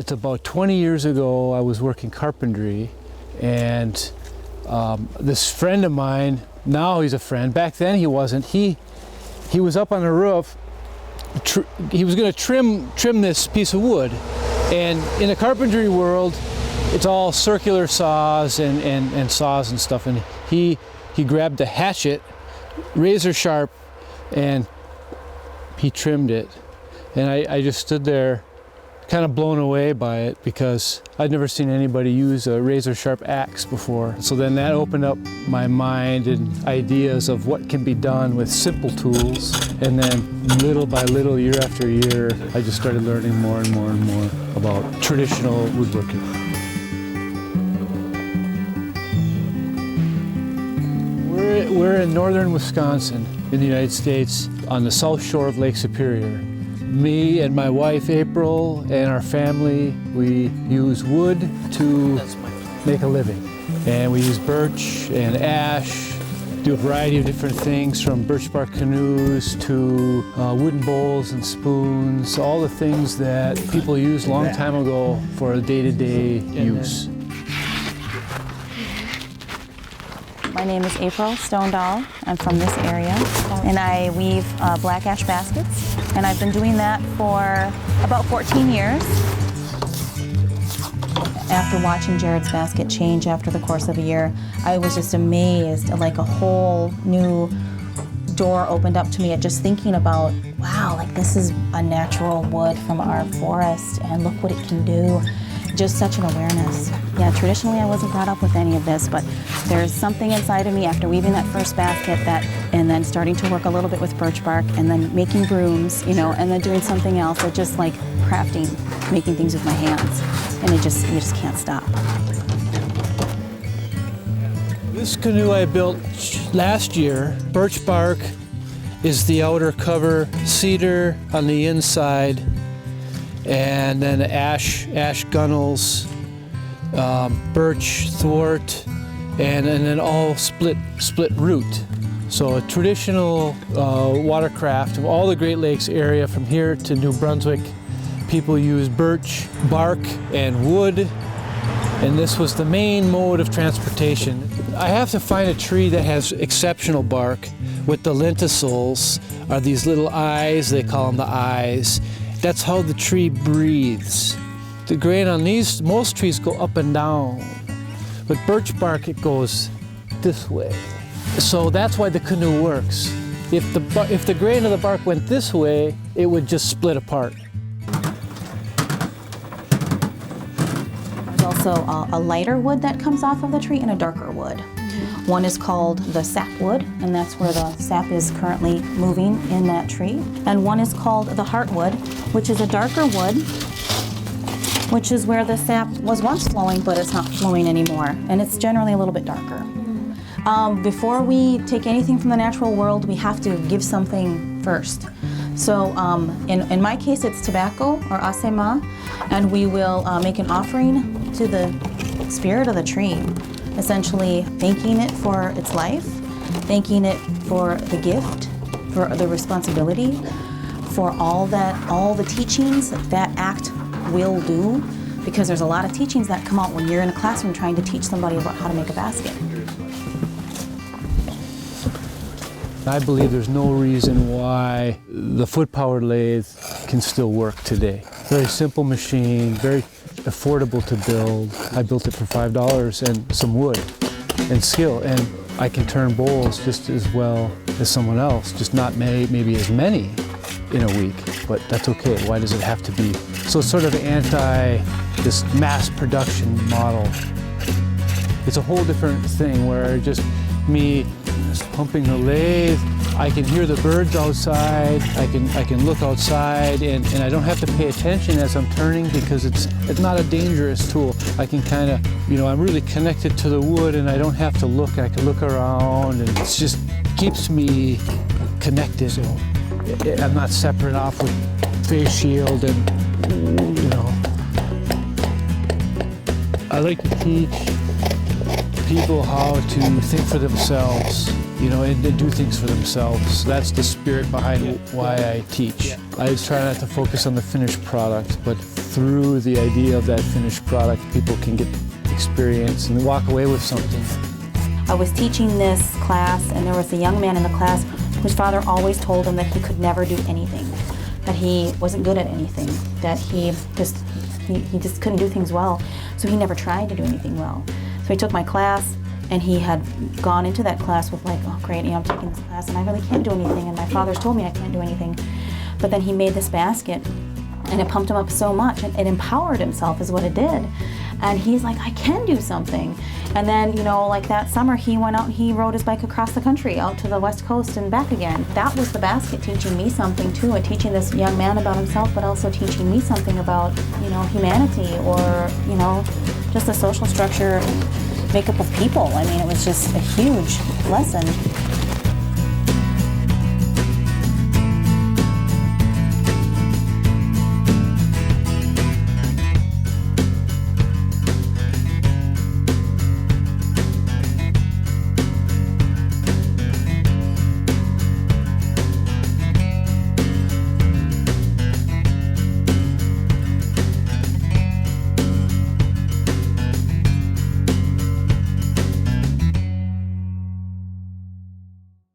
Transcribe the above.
It's about 20 years ago, I was working carpentry, and this friend of mine, now he's a friend, back then he wasn't, he was up on the roof, he was going to trim this piece of wood, and in the carpentry world, it's all circular saws and saws and stuff, and he grabbed a hatchet, razor sharp, and he trimmed it. And I just stood there kind of blown away by it because I'd never seen anybody use a razor sharp axe before. So then that opened up my mind and ideas of what can be done with simple tools. And then little by little, year after year, I just started learning more and more and more about traditional woodworking. We're in northern Wisconsin in the United States on the south shore of Lake Superior. Me and my wife April and our family, we use wood to make a living. And we use birch and ash, do a variety of different things from birch bark canoes to wooden bowls and spoons, all the things that people used a long time ago for a day-to-day use. My name is April Stone Dahl. I'm from this area, and I weave black ash baskets, and I've been doing that for about 14 years. After watching Jarrod's basket change after the course of a year, I was just amazed, like a whole new door opened up to me at just thinking about, wow, like this is a natural wood from our forest, and look what it can do. Just such an awareness. Yeah, traditionally I wasn't brought up with any of this, but there's something inside of me after weaving that first basket and then starting to work a little bit with birch bark and then making brooms, you know, and then doing something else, or just like crafting, making things with my hands. And you just can't stop. This canoe I built last year, birch bark is the outer cover, cedar on the inside, and then ash gunnels, birch thwart, and then all split root. So a traditional watercraft of all the Great Lakes area from here to New Brunswick, people use birch bark and wood, and this was the main mode of transportation. I have to find a tree that has exceptional bark with the lenticels, are these little eyes, they call them the eyes. That's how the tree breathes. The grain on these, most trees go up and down. With birch bark, it goes this way. So that's why the canoe works. If the grain of the bark went this way, it would just split apart. There's also a lighter wood that comes off of the tree and a darker wood. One is called the sapwood, and that's where the sap is currently moving in that tree. And one is called the heartwood, which is a darker wood, which is where the sap was once flowing, but it's not flowing anymore. And it's generally a little bit darker. Before we take anything from the natural world, we have to give something first. So in my case, it's tobacco, or asema, and we will make an offering to the spirit of the tree, essentially thanking it for its life, thanking it for the gift, for the responsibility, for all the teachings that act will do, because there's a lot of teachings that come out when you're in a classroom trying to teach somebody about how to make a basket. I believe there's no reason why the foot-powered lathe can still work today. Very simple machine, very affordable to build. I built it for $5 and some wood and skill, and I can turn bowls just as well as someone else, just not maybe as many in a week, but that's okay. Why does it have to be? So it's sort of anti this mass production model. It's a whole different thing where just me pumping the lathe, I can hear the birds outside, I can look outside, and I don't have to pay attention as I'm turning because it's not a dangerous tool. I can kind of, I'm really connected to the wood and I don't have to look. I can look around, and it just keeps me connected. So I'm not separate off with face shield and, I like to teach people how to think for themselves. and do things for themselves. That's the spirit behind why I teach. I try not to focus on the finished product, but through the idea of that finished product, people can get experience and walk away with something. I was teaching this class, and there was a young man in the class whose father always told him that he could never do anything, that he wasn't good at anything, that he just couldn't do things well, so he never tried to do anything well. So he took my class, and he had gone into that class with like, oh great, I'm taking this class and I really can't do anything, and my father's told me I can't do anything. But then he made this basket, and it pumped him up so much, and it empowered himself is what it did. And he's like, I can do something. And then, like that summer, he went out and he rode his bike across the country, out to the West Coast and back again. That was the basket teaching me something too, and teaching this young man about himself, but also teaching me something about, humanity, or, just the social structure, makeup of people. I mean, it was just a huge lesson.